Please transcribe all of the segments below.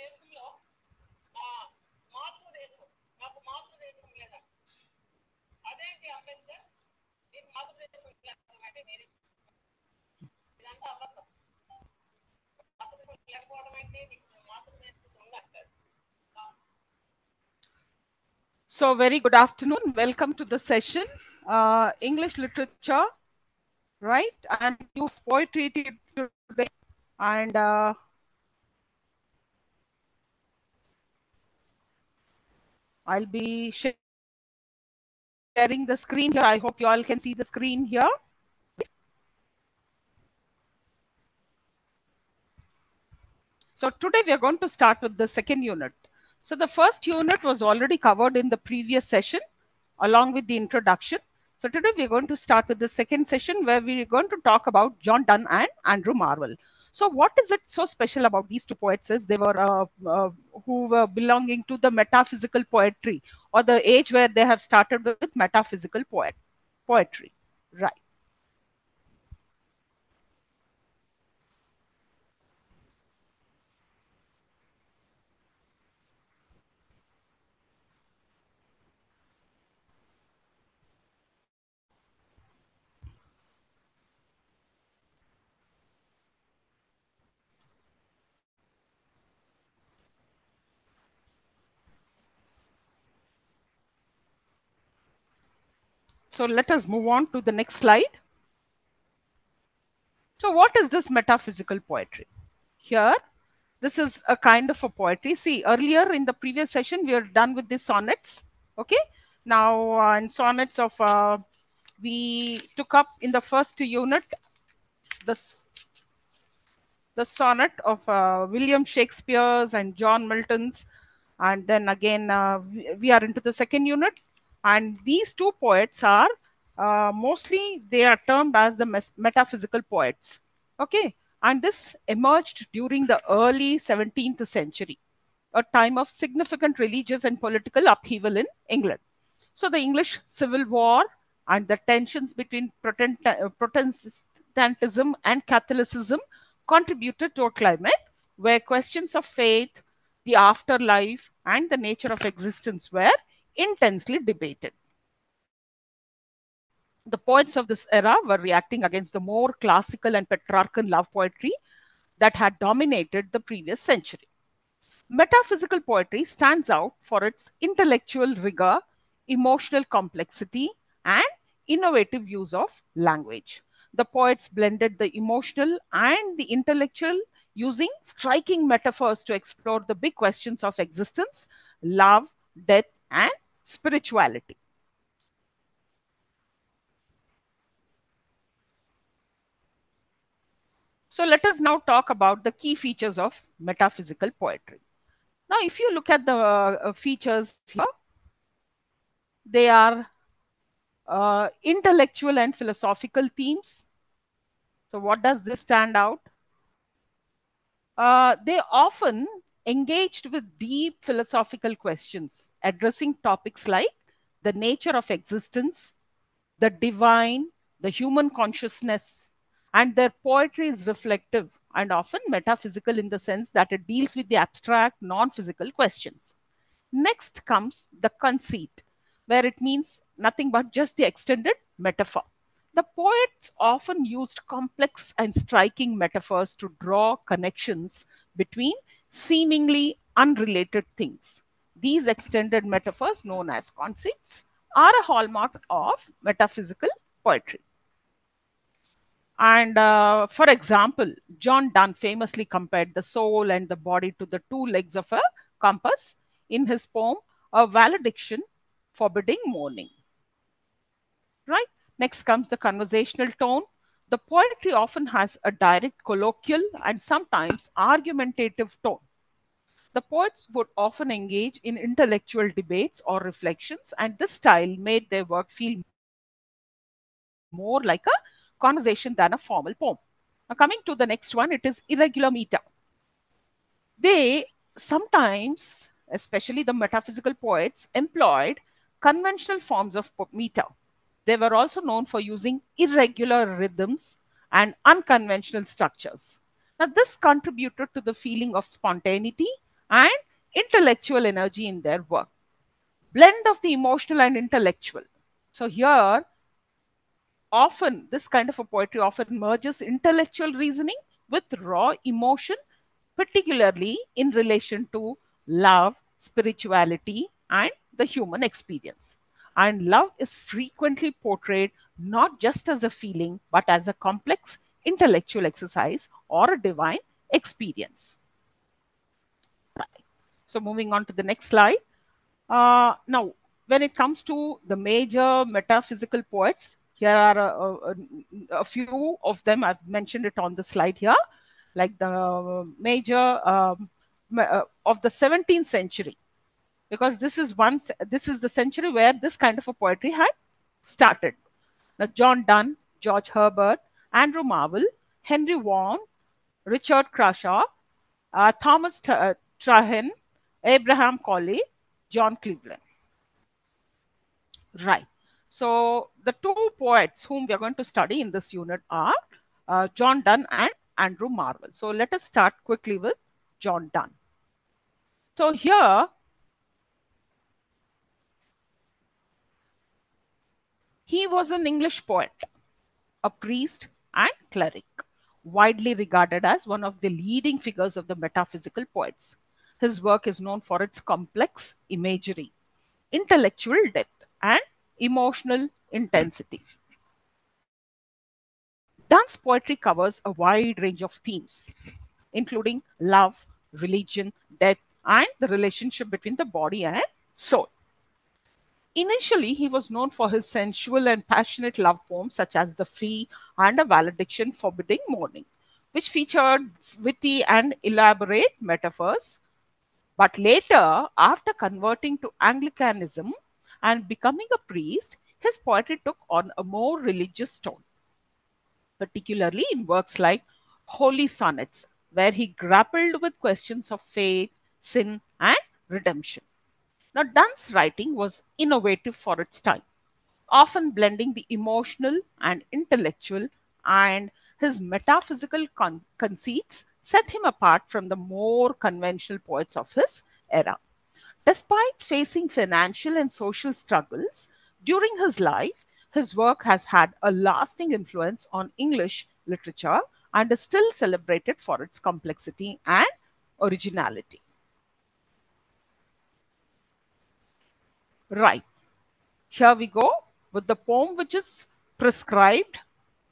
దేశంలో మా మాతృదేశం నాకు మాతృదేశం లేదా అదేంటి అంబేద్కర్ నీకు మాతృదేశం అంటే నేను ఇదంతా అబద్ధం. మాతృదేశం లేకపోవడం ఏంటి, నీకు మాతృదేశం ఉందంటారు. So, very good afternoon. Welcome to the session, English literature, right? I'm new poetry today, and I'll be sharing the screen here. I hope you all can see the screen here. So today we are going to start with the second unit. So the first unit was already covered in the previous session along with the introduction. So today we are going to start with the second session where we are going to talk about John Donne and Andrew Marvell. So what is it so special about these two poets is they were who were belonging to the metaphysical poetry, or the age where they have started with metaphysical poetry. Right. So let us move on to the next slide. So what is this metaphysical poetry? Here, this is a kind of a poetry. See, earlier in the previous session, we are done with the sonnets. Okay. Now, in sonnets of, we took up in the first unit, this the sonnet of William Shakespeare's and John Milton's. And then again, we are into the second unit. And these two poets are mostly, they are termed as the metaphysical poets. Okay. And this emerged during the early 17th century, a time of significant religious and political upheaval in England. So the English Civil War and the tensions between Protestantism and Catholicism contributed to a climate where questions of faith, the afterlife, and the nature of existence were intensely debated. The poets of this era were reacting against the more classical and Petrarchan love poetry that had dominated the previous century. Metaphysical poetry stands out for its intellectual rigor, emotional complexity, and innovative use of language. The poets blended the emotional and the intellectual, using striking metaphors to explore the big questions of existence, love, death, and spirituality. So let us now talk about the key features of metaphysical poetry. Now, if you look at the features here, they are intellectual and philosophical themes. So, what does this stand out? They often engaged with deep philosophical questions, addressing topics like the nature of existence, the divine, the human consciousness, and their poetry is reflective and often metaphysical in the sense that it deals with the abstract, non physical questions. Next comes the conceit, where it means nothing but just the extended metaphor. The poets often used complex and striking metaphors to draw connections between seemingly unrelated things. These extended metaphors, known as conceits, are a hallmark of metaphysical poetry. And for example, John Donne famously compared the soul and the body to the two legs of a compass in his poem, A Valediction Forbidding Mourning. Right? Next comes the conversational tone. The poetry often has a direct, colloquial, and sometimes argumentative tone. The poets would often engage in intellectual debates or reflections, and this style made their work feel more like a conversation than a formal poem. Now, coming to the next one, it is irregular meter. They sometimes, especially the metaphysical poets, employed conventional forms of meter. They were also known for using irregular rhythms and unconventional structures. Now, this contributed to the feeling of spontaneity and intellectual energy in their work. Blend of the emotional and intellectual. So here, often this kind of a poetry often merges intellectual reasoning with raw emotion, particularly in relation to love, spirituality, and the human experience. And love is frequently portrayed not just as a feeling but as a complex intellectual exercise or a divine experience. Right. So, moving on to the next slide. Now, when it comes to the major metaphysical poets, here are a few of them. I've mentioned it on the slide here, like the major of the 17th century, because this is the century where this kind of a poetry had started. Now, John Donne, George Herbert, Andrew Marvell, Henry Vaughan, Richard Crashaw, Thomas Trahen, Abraham Colley, John Cleveland. Right. So the two poets whom we are going to study in this unit are John Donne and Andrew Marvell. So let us start quickly with John Donne. So here, he was an English poet, a priest and cleric, widely regarded as one of the leading figures of the metaphysical poets. His work is known for its complex imagery, intellectual depth, and emotional intensity. Donne's poetry covers a wide range of themes, including love, religion, death, and the relationship between the body and soul. Initially, he was known for his sensual and passionate love poems such as The Flea and A Valediction Forbidding Mourning, which featured witty and elaborate metaphors. But later, after converting to Anglicanism and becoming a priest, his poetry took on a more religious tone, particularly in works like Holy Sonnets, where he grappled with questions of faith, sin, and redemption. Now, Donne's writing was innovative for its time, often blending the emotional and intellectual, and his metaphysical conceits set him apart from the more conventional poets of his era. Despite facing financial and social struggles during his life, his work has had a lasting influence on English literature and is still celebrated for its complexity and originality. Right, here we go with the poem which is prescribed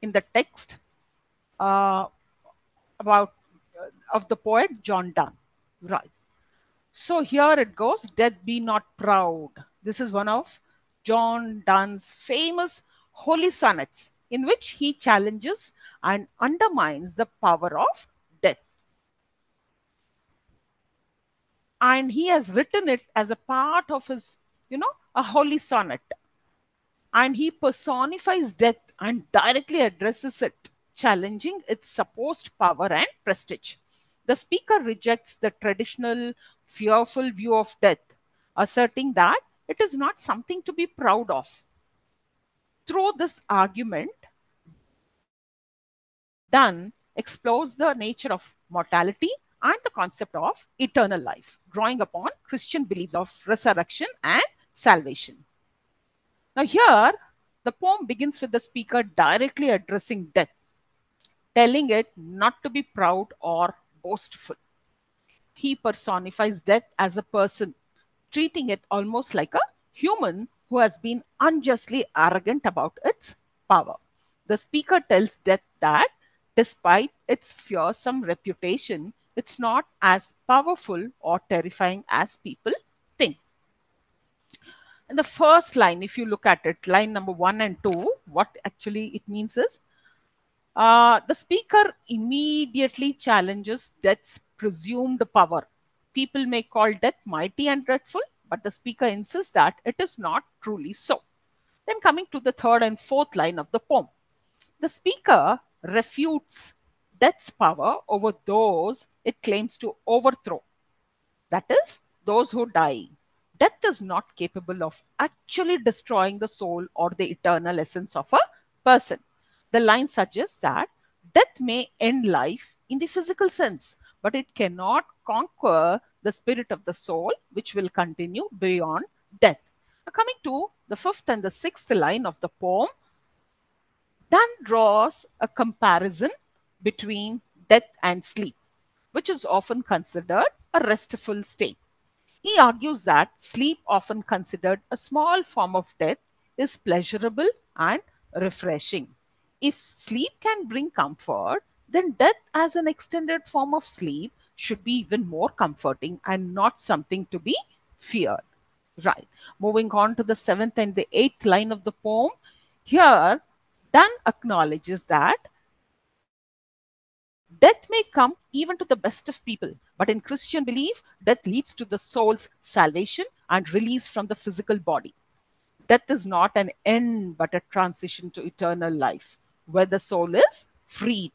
in the text uh, about of the poet John Donne. Right. So here it goes, Death Be Not Proud. This is one of John Donne's famous holy sonnets in which he challenges and undermines the power of death. And he has written it as a part of his, a holy sonnet. And he personifies death and directly addresses it, challenging its supposed power and prestige. The speaker rejects the traditional fearful view of death, asserting that it is not something to be proud of. Through this argument, Donne explores the nature of mortality and the concept of eternal life, drawing upon Christian beliefs of resurrection and salvation. Now, here, the poem begins with the speaker directly addressing death, telling it not to be proud or boastful. He personifies death as a person, treating it almost like a human who has been unjustly arrogant about its power. The speaker tells death that despite its fearsome reputation, it's not as powerful or terrifying as people think. And the first line, if you look at it, line number 1 and 2, what actually it means is the speaker immediately challenges death's presumed power. People may call death mighty and dreadful, but the speaker insists that it is not truly so. Then, coming to the third and fourth line of the poem, the speaker refutes death's power over those it claims to overthrow, that is, those who die. Death is not capable of actually destroying the soul or the eternal essence of a person. The line suggests that death may end life in the physical sense, but it cannot conquer the spirit of the soul, which will continue beyond death. Now, coming to the fifth and the sixth line of the poem, Donne draws a comparison between death and sleep, which is often considered a restful state. He argues that sleep, often considered a small form of death, is pleasurable and refreshing. If sleep can bring comfort, then death as an extended form of sleep should be even more comforting and not something to be feared. Right. Moving on to the seventh and the eighth line of the poem. Here, Donne acknowledges that death may come even to the best of people, but in Christian belief, death leads to the soul's salvation and release from the physical body. Death is not an end but a transition to eternal life, where the soul is freed.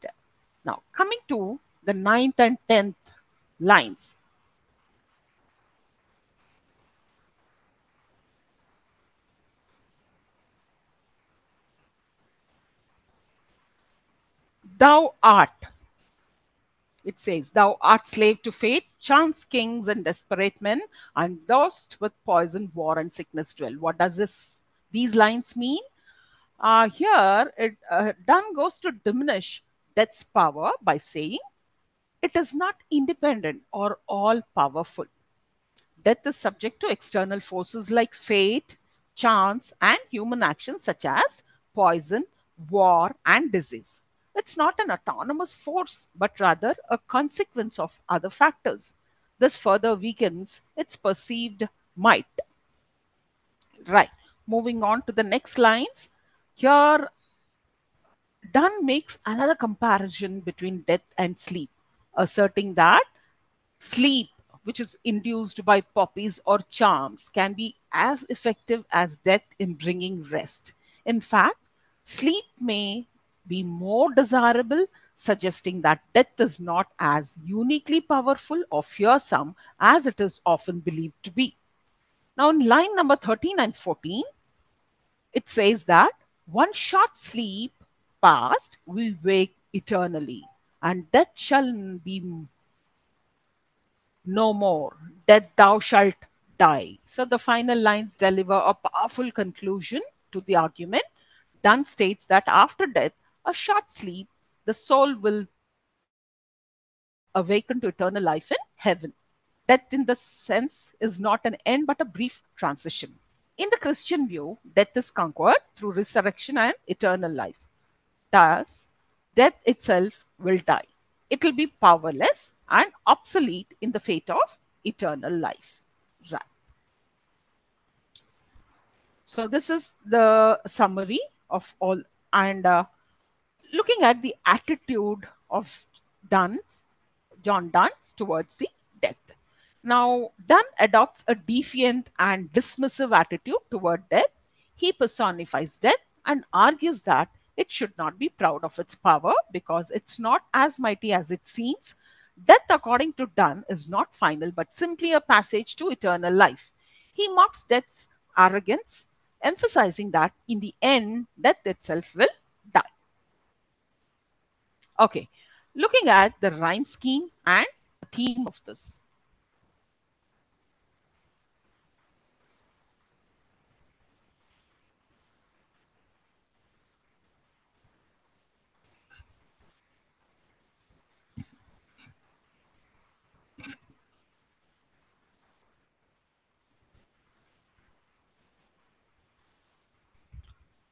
Now, coming to the ninth and tenth lines. Thou art, it says, thou art slave to fate, chance, kings, and desperate men, and lost with poison, war, and sickness dwell. What does these lines mean? Here, Donne goes to diminish death's power by saying it is not independent or all powerful. Death is subject to external forces like fate, chance, and human actions such as poison, war, and disease. It's not an autonomous force, but rather a consequence of other factors. This further weakens its perceived might. Right. Moving on to the next lines. Here, Donne makes another comparison between death and sleep, asserting that sleep, which is induced by poppies or charms, can be as effective as death in bringing rest. In fact, sleep may be more desirable, suggesting that death is not as uniquely powerful or fearsome as it is often believed to be. Now, in line number 13 and 14, it says that one short sleep past, we wake eternally, and death shall be no more, that thou shalt die. So the final lines deliver a powerful conclusion to the argument. Donne states that after death, a short sleep, the soul will awaken to eternal life in heaven. Death, in the sense, is not an end but a brief transition. In the Christian view, death is conquered through resurrection and eternal life. Thus, death itself will die. It will be powerless and obsolete in the fate of eternal life. Right. So, this is the summary of all. And looking at the attitude of Dunn's, John Donne towards the death. Now, Donne adopts a defiant and dismissive attitude toward death. He personifies death and argues that it should not be proud of its power because it's not as mighty as it seems. Death, according to Donne, is not final but simply a passage to eternal life. He mocks death's arrogance, emphasizing that in the end, death itself will die. Okay, looking at the rhyme scheme and the theme of this.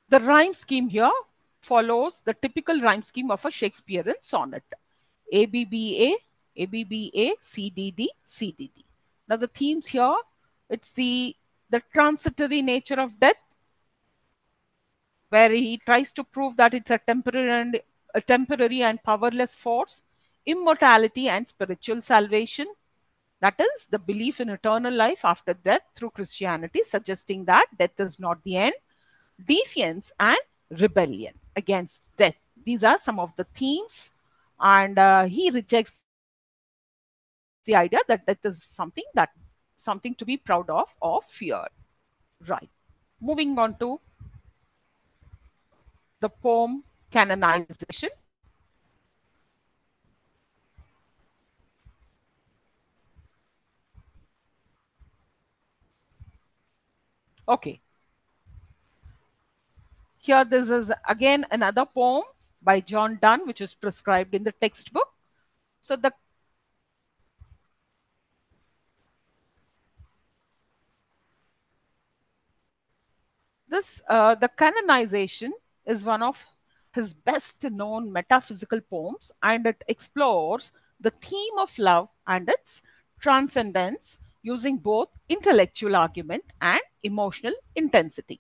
The rhyme scheme here follows the typical rhyme scheme of a Shakespearean sonnet. ABBA, ABBA, CDD, CDD. Now the themes here, it's the transitory nature of death, where he tries to prove that it's a temporary and powerless force, immortality and spiritual salvation. That is the belief in eternal life after death through Christianity, suggesting that death is not the end, defiance and rebellion against death. These are some of the themes, and he rejects the idea that death is something to be proud of or feared. Right. Moving on to the poem canonization. Okay, here this is again another poem by John Donne, which is prescribed in the textbook. So the canonization is one of his best known metaphysical poems, and it explores the theme of love and its transcendence using both intellectual argument and emotional intensity.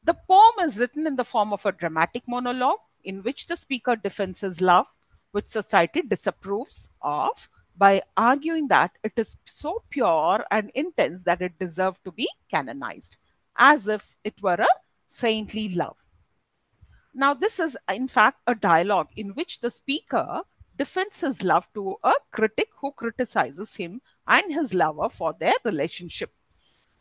The poem is written in the form of a dramatic monologue in which the speaker defends his love, which society disapproves of, by arguing that it is so pure and intense that it deserved to be canonized, as if it were a saintly love. Now, this is in fact a dialogue in which the speaker defends his love to a critic who criticizes him and his lover for their relationship.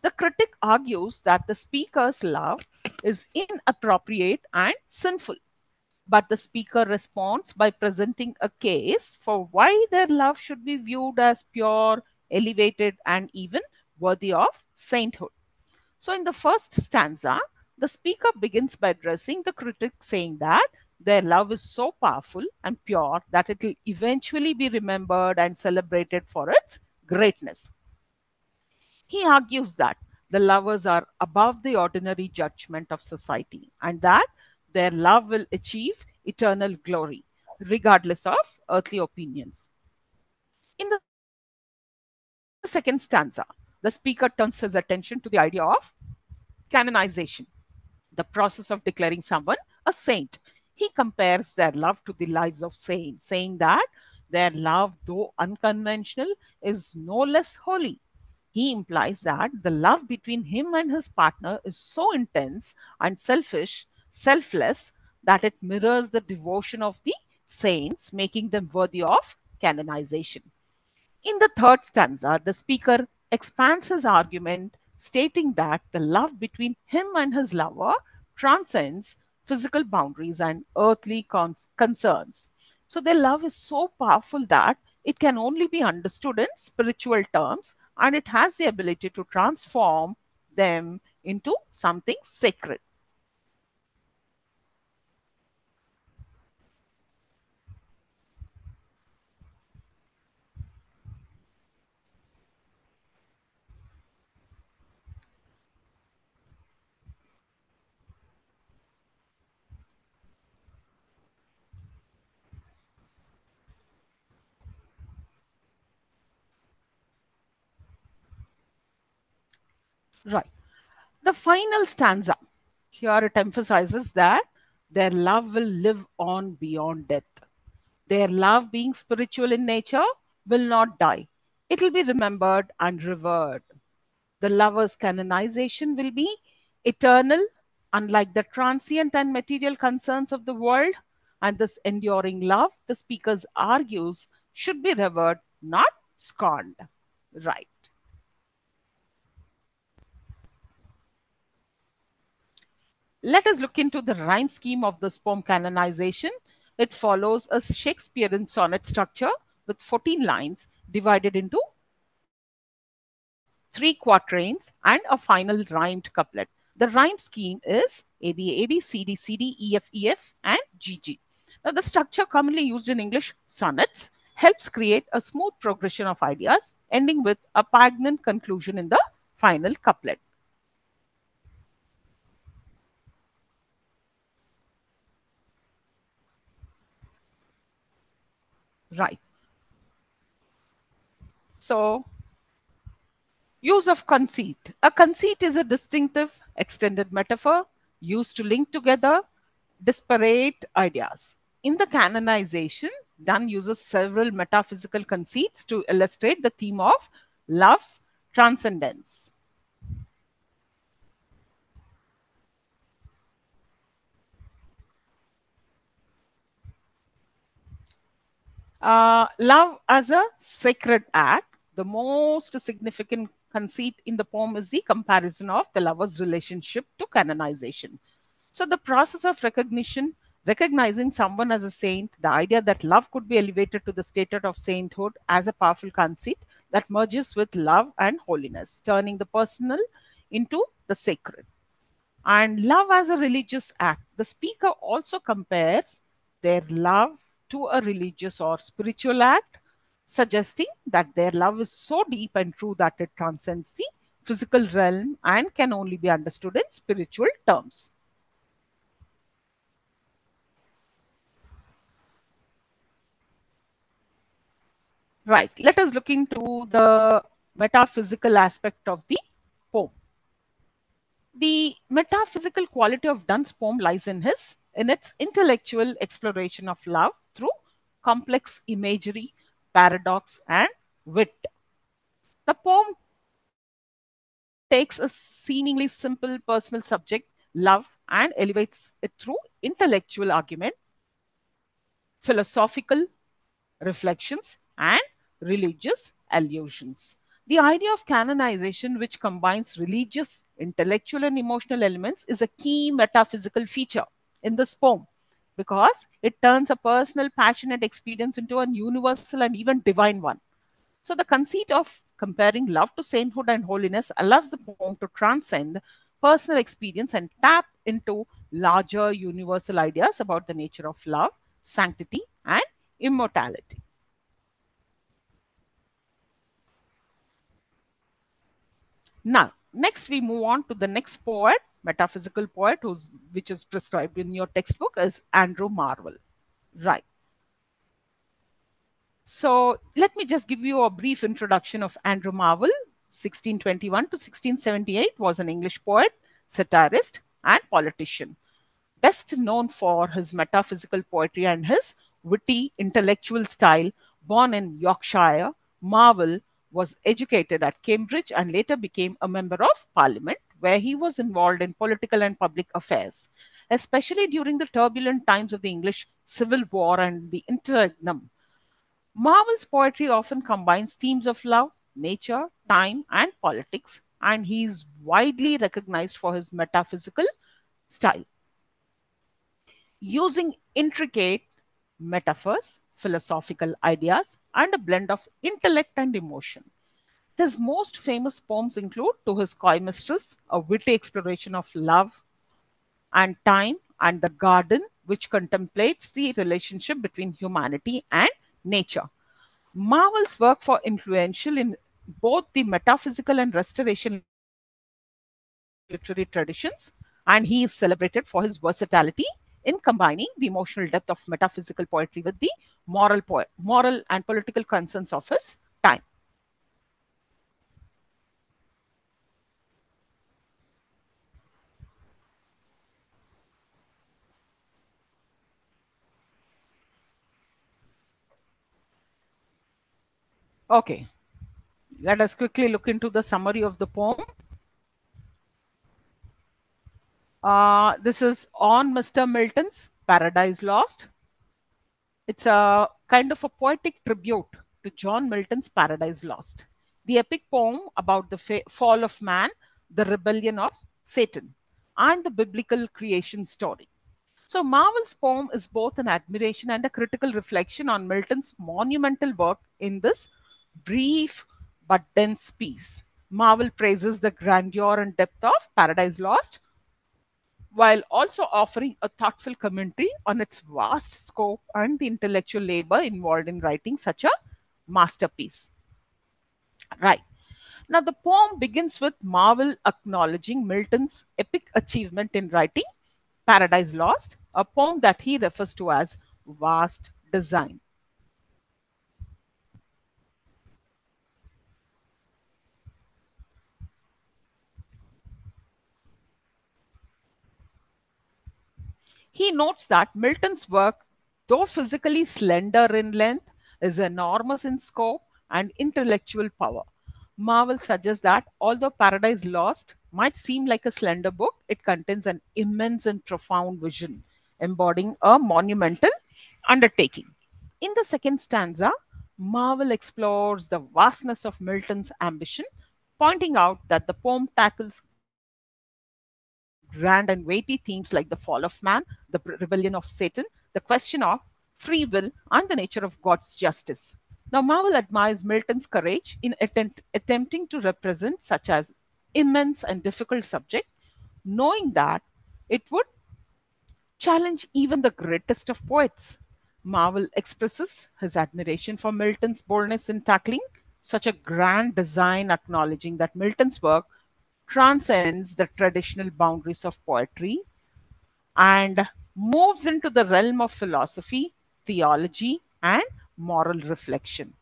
The critic argues that the speaker's love is inappropriate and sinful, but the speaker responds by presenting a case for why their love should be viewed as pure, elevated, and even worthy of sainthood. So, in the first stanza, the speaker begins by addressing the critic, saying that their love is so powerful and pure that it will eventually be remembered and celebrated for its greatness. He argues that the lovers are above the ordinary judgment of society and that their love will achieve eternal glory, regardless of earthly opinions. In the second stanza, the speaker turns his attention to the idea of canonization, the process of declaring someone a saint. He compares their love to the lives of saints, saying that their love, though unconventional, is no less holy. He implies that the love between him and his partner is so intense and selfless, that it mirrors the devotion of the saints, making them worthy of canonization. In the third stanza, the speaker expands his argument, stating that the love between him and his lover transcends physical boundaries and earthly concerns. So, their love is so powerful that it can only be understood in spiritual terms, and it has the ability to transform them into something sacred. Right. The final stanza, here it emphasizes that their love will live on beyond death. Their love, being spiritual in nature, will not die. It will be remembered and revered. The lover's canonization will be eternal, unlike the transient and material concerns of the world. And this enduring love, the speakers argues, should be revered, not scorned. Right. Let us look into the rhyme scheme of this poem canonization. It follows a Shakespearean sonnet structure with 14 lines divided into three quatrains and a final rhymed couplet. The rhyme scheme is A B A B C D C D E F E F and G G. Now, the structure commonly used in English sonnets helps create a smooth progression of ideas, ending with a poignant conclusion in the final couplet. Right. So, use of conceit. A conceit is a distinctive extended metaphor used to link together disparate ideas. In the canonization, Donne uses several metaphysical conceits to illustrate the theme of love's transcendence. Love as a sacred act. The most significant conceit in the poem is the comparison of the lover's relationship to canonization. So, the process of recognition, recognizing someone as a saint, the idea that love could be elevated to the status of sainthood as a powerful conceit that merges with love and holiness, turning the personal into the sacred. And love as a religious act. The speaker also compares their love to a religious or spiritual act, suggesting that their love is so deep and true that it transcends the physical realm and can only be understood in spiritual terms. Right, let us look into the metaphysical aspect of the poem. The metaphysical quality of Donne's poem lies in its intellectual exploration of love through complex imagery, paradox, and wit. The poem takes a seemingly simple personal subject, love, and elevates it through intellectual argument, philosophical reflections, and religious allusions. The idea of canonization, which combines religious, intellectual, and emotional elements, is a key metaphysical feature in this poem because it turns a personal, passionate experience into a universal and even divine one. So, the conceit of comparing love to sainthood and holiness allows the poem to transcend personal experience and tap into larger universal ideas about the nature of love, sanctity, and immortality. Now, next we move on to the next poet, metaphysical poet, which is prescribed in your textbook as Andrew Marvell. Right. So let me just give you a brief introduction of Andrew Marvell. 1621 to 1678 was an English poet, satirist, and politician. Best known for his metaphysical poetry and his witty intellectual style. Born in Yorkshire, Marvell was educated at Cambridge and later became a member of parliament, where he was involved in political and public affairs, especially during the turbulent times of the English Civil War and the interregnum. Marvel's poetry often combines themes of love, nature, time, and politics, and he is widely recognized for his metaphysical style. Using intricate metaphors, philosophical ideas, and a blend of intellect and emotion. His most famous poems include To His Coy Mistress, a witty exploration of love and time, and The Garden, which contemplates the relationship between humanity and nature. Marvel's work for influential in both the metaphysical and restoration literary traditions, and he is celebrated for his versatility in combining the emotional depth of metaphysical poetry with the moral and political concerns of his time. Okay, let us quickly look into the summary of the poem. This is on Mr. Milton's Paradise Lost. It's a kind of a poetic tribute to John Milton's Paradise Lost, the epic poem about the fall of man, the rebellion of Satan, and the biblical creation story. So, Marvel's poem is both an admiration and a critical reflection on Milton's monumental work in this brief but dense piece. Marvel praises the grandeur and depth of Paradise Lost, while also offering a thoughtful commentary on its vast scope and the intellectual labor involved in writing such a masterpiece. Right. Now, the poem begins with Marvel acknowledging Milton's epic achievement in writing Paradise Lost, a poem that he refers to as vast design. He notes that Milton's work, though physically slender in length, is enormous in scope and intellectual power. Marvel suggests that although Paradise Lost might seem like a slender book, it contains an immense and profound vision, embodying a monumental undertaking. In the second stanza, Marvel explores the vastness of Milton's ambition, pointing out that the poem tackles grand and weighty themes like the fall of man, the rebellion of Satan, the question of free will, and the nature of God's justice. Now, Marvel admires Milton's courage in attempting to represent such as immense and difficult subject, knowing that it would challenge even the greatest of poets. Marvel expresses his admiration for Milton's boldness in tackling such a grand design, acknowledging that Milton's work transcends the traditional boundaries of poetry and moves into the realm of philosophy, theology, and moral reflection.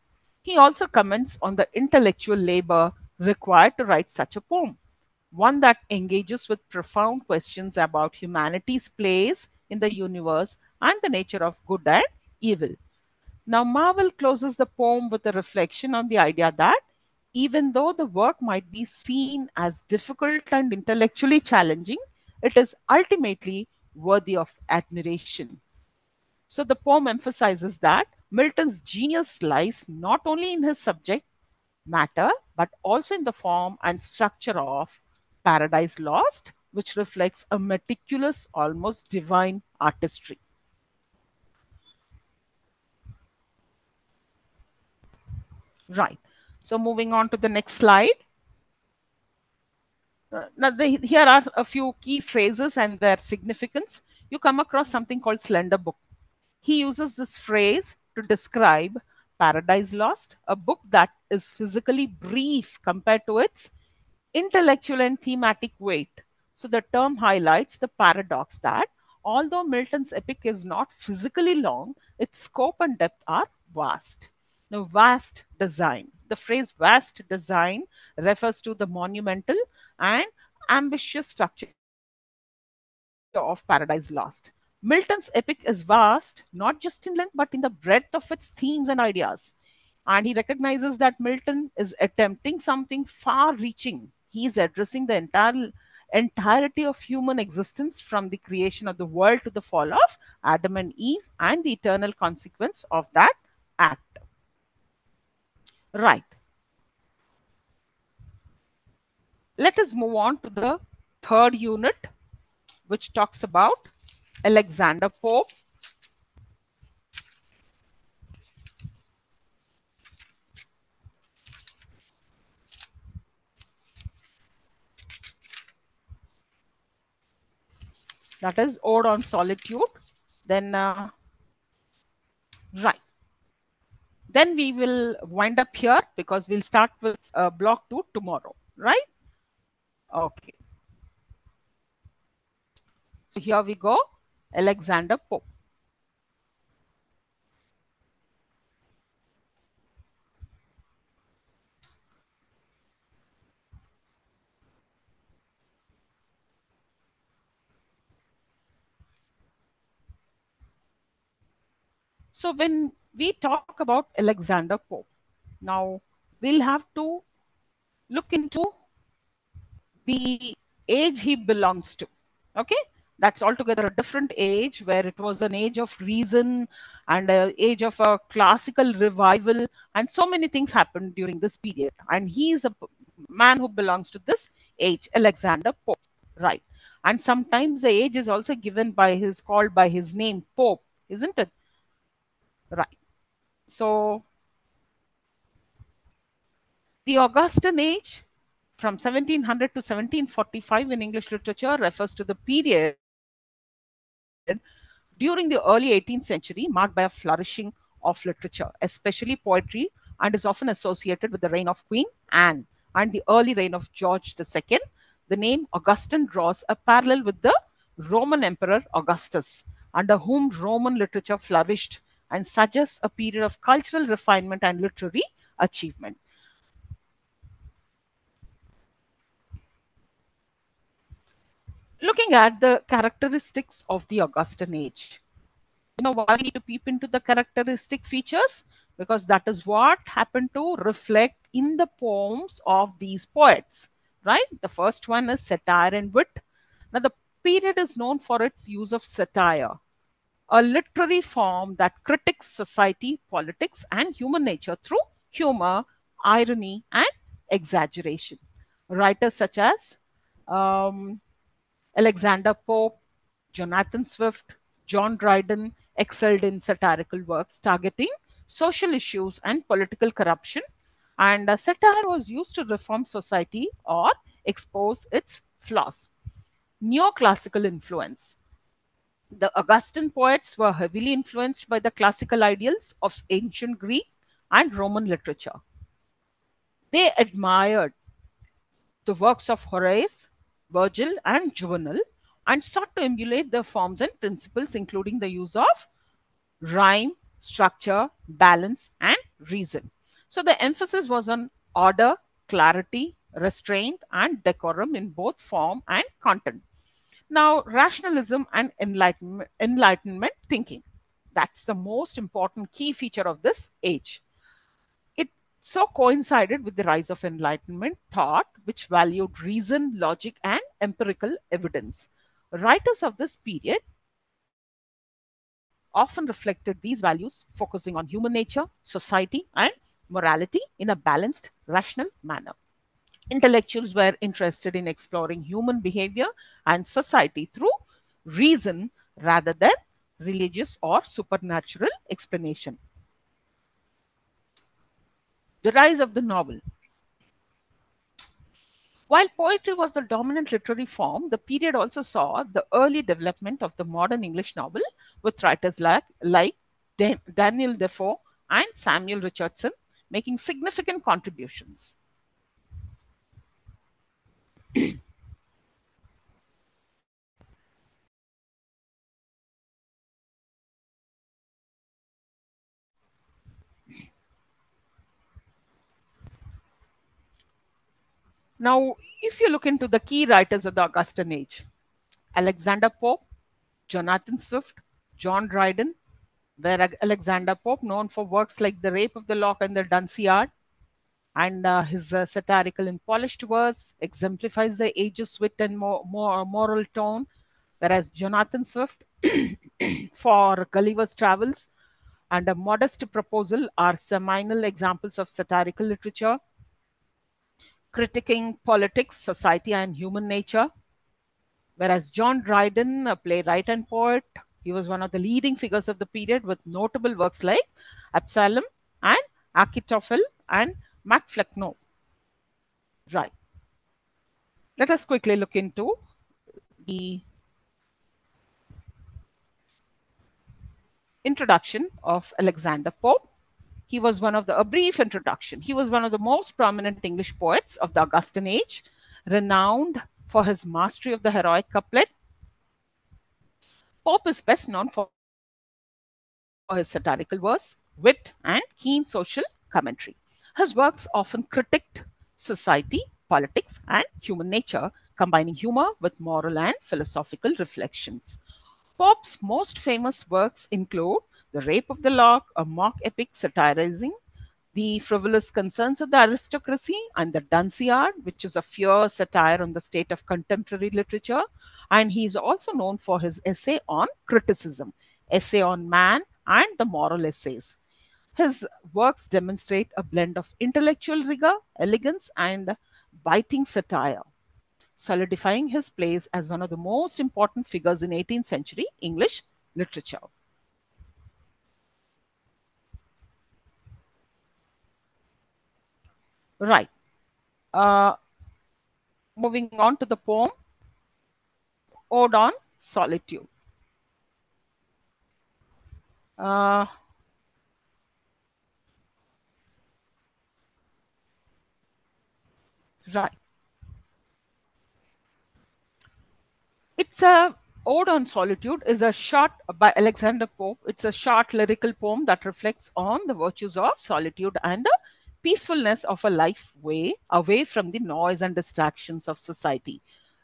He also comments on the intellectual labor required to write such a poem, one that engages with profound questions about humanity's place in the universe and the nature of good and evil. Now, Marvel closes the poem with a reflection on the idea that even though the work might be seen as difficult and intellectually challenging, it is ultimately worthy of admiration. So, the poem emphasizes that Milton's genius lies not only in his subject matter, but also in the form and structure of Paradise Lost, which reflects a meticulous, almost divine artistry. Right. So, moving on to the next slide. Here are a few key phrases and their significance. You come across something called slender book. He uses this phrase to describe Paradise Lost, a book that is physically brief compared to its intellectual and thematic weight. So the term highlights the paradox that although Milton's epic is not physically long, its scope and depth are vast. Now, vast design. The phrase vast design refers to the monumental and ambitious structure of Paradise Lost. Milton's epic is vast, not just in length, but in the breadth of its themes and ideas. And he recognizes that Milton is attempting something far reaching. He is addressing the entirety of human existence from the creation of the world to the fall of Adam and Eve and the eternal consequence of that act. Right. Let us move on to the third unit, which talks about Alexander Pope. That is Ode on Solitude. Then, right. Then we will wind up here because we'll start with block 2 tomorrow, right? Okay. So here we go. Alexander Pope. So when we talk about Alexander Pope, now we'll have to look into the age he belongs to. Okay, that's altogether a different age where it was an age of reason and an age of a classical revival, and so many things happened during this period. And he is a man who belongs to this age, Alexander Pope, right? And sometimes the age is also given by his called by his name, Pope, isn't it? Right. So the Augustan age from 1700 to 1745 in English literature refers to the period during the early 18th century marked by a flourishing of literature, especially poetry, and is often associated with the reign of Queen Anne and the early reign of George II. The name Augustan draws a parallel with the Roman Emperor Augustus, under whom Roman literature flourished, and suggests a period of cultural refinement and literary achievement. Looking at the characteristics of the Augustan age. You know why we need to peep into the characteristic features? Because that is what happened to reflect in the poems of these poets, right? The first one is satire and wit. Now, the period is known for its use of satire, a literary form that critiques society, politics, and human nature through humor, irony, and exaggeration. Writers such as um, Alexander Pope, Jonathan Swift, John Dryden excelled in satirical works targeting social issues and political corruption. And satire was used to reform society or expose its flaws. Neoclassical influence. The Augustan poets were heavily influenced by the classical ideals of ancient Greek and Roman literature. They admired the works of Horace, Virgil, and Juvenal and sought to emulate their forms and principles, including the use of rhyme, structure, balance, and reason. So the emphasis was on order, clarity, restraint, and decorum in both form and content. Now, rationalism and enlightenment thinking. That's the most important key feature of this age. It so coincided with the rise of Enlightenment thought, which valued reason, logic, and empirical evidence. Writers of this period often reflected these values, focusing on human nature, society, and morality in a balanced, rational manner. Intellectuals were interested in exploring human behavior and society through reason rather than religious or supernatural explanation. The rise of the novel. While poetry was the dominant literary form, the period also saw the early development of the modern English novel with writers like Daniel Defoe and Samuel Richardson making significant contributions. Now, if you look into the key writers of the Augustan age, Alexander Pope, Jonathan Swift, John Dryden, where Alexander Pope, known for works like The Rape of the Lock and the Dunciad, and his satirical and polished verse exemplifies the age's wit and more moral tone, whereas Jonathan Swift, for Gulliver's Travels and A Modest Proposal, are seminal examples of satirical literature critiquing politics, society, and human nature. Whereas John Dryden, a playwright and poet, he was one of the leading figures of the period with notable works like Absalom and Achitophel and Macflecknoe. Right. Let us quickly look into the introduction of Alexander Pope. He was one of the, a brief introduction. He was one of the most prominent English poets of the Augustan age, renowned for his mastery of the heroic couplet. Pope is best known for his satirical verse, wit, and keen social commentary. His works often critiqued society, politics, and human nature, combining humor with moral and philosophical reflections. Pope's most famous works include The Rape of the Lock, a mock epic satirizing the frivolous concerns of the aristocracy, and the Dunciad, which is a fierce satire on the state of contemporary literature. And he is also known for his essay on criticism, essay on man, and the moral essays. His works demonstrate a blend of intellectual rigor, elegance, and biting satire, solidifying his place as one of the most important figures in 18th century English literature. Right. Uh, Moving on to the poem Ode on Solitude. Uh, right. It's a Ode on Solitude is a short by Alexander Pope. It's a short lyrical poem that reflects on the virtues of solitude and the peacefulness of a life way away from the noise and distractions of society.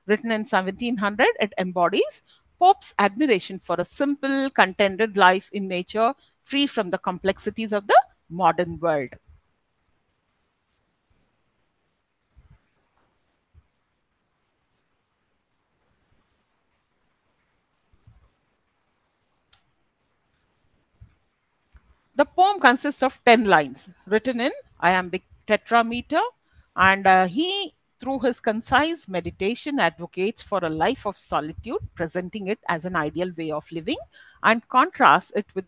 Written in 1700, it embodies Pope's admiration for a simple, contented life in nature, free from the complexities of the modern world. The poem consists of 10 lines written in iambic tetrameter, and through his concise meditation, advocates for a life of solitude, presenting it as an ideal way of living and contrasts it with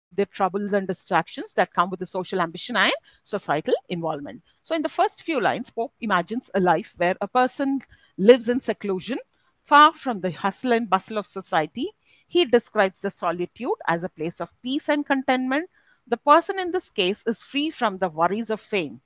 the their troubles and distractions that come with the social ambition and societal involvement. So, in the first few lines, Pope imagines a life where a person lives in seclusion, far from the hustle and bustle of society. He describes the solitude as a place of peace and contentment. The person in this case is free from the worries of fame,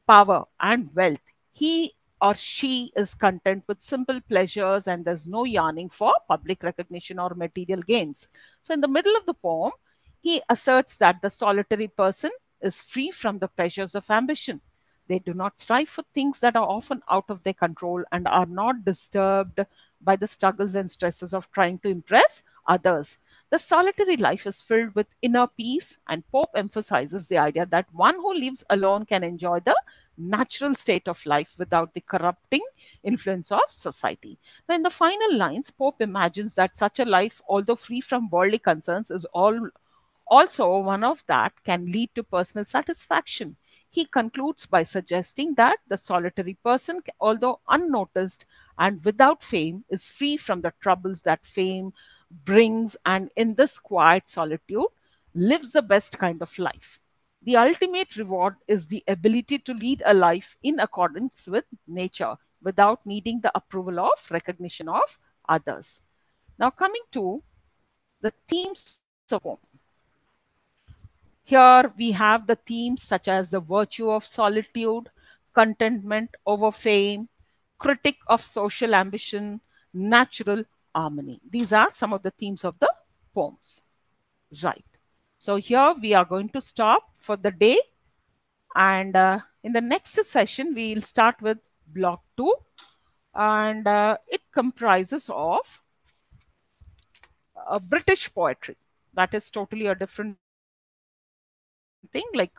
power, and wealth. He or she is content with simple pleasures and there's no yearning for public recognition or material gains. So, in the middle of the poem, he asserts that the solitary person is free from the pressures of ambition. They do not strive for things that are often out of their control and are not disturbed by the struggles and stresses of trying to impress others. The solitary life is filled with inner peace, and Pope emphasizes the idea that one who lives alone can enjoy the natural state of life without the corrupting influence of society. Now, in the final lines, Pope imagines that such a life, although free from worldly concerns, is also one of that can lead to personal satisfaction. He concludes by suggesting that the solitary person, although unnoticed and without fame, is free from the troubles that fame brings, and in this quiet solitude lives the best kind of life. The ultimate reward is the ability to lead a life in accordance with nature without needing the approval of recognition of others. Now, coming to the themes of the poem. Here we have the themes such as the virtue of solitude, contentment over fame, critic of social ambition, natural harmony. These are some of the themes of the poems. Right. So here we are going to stop for the day, and in the next session we'll start with block 2, and it comprises of British poetry. That is totally a different thing. Like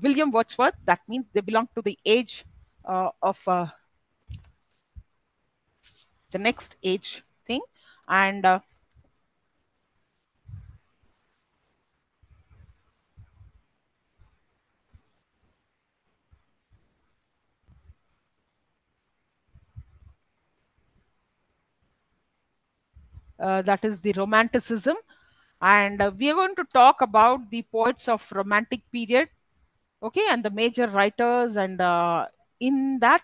William Wordsworth, that means they belong to the age of the next age thing, and that is the Romanticism. And we are going to talk about the poets of Romantic period, okay, and the major writers. And in that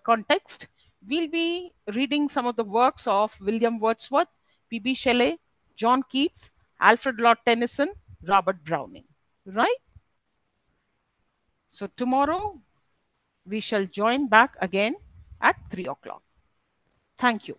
context, we'll be reading some of the works of William Wordsworth, P.B. Shelley, John Keats, Alfred Lord Tennyson, Robert Browning. Right? So tomorrow we shall join back again at 3 o'clock. Thank you.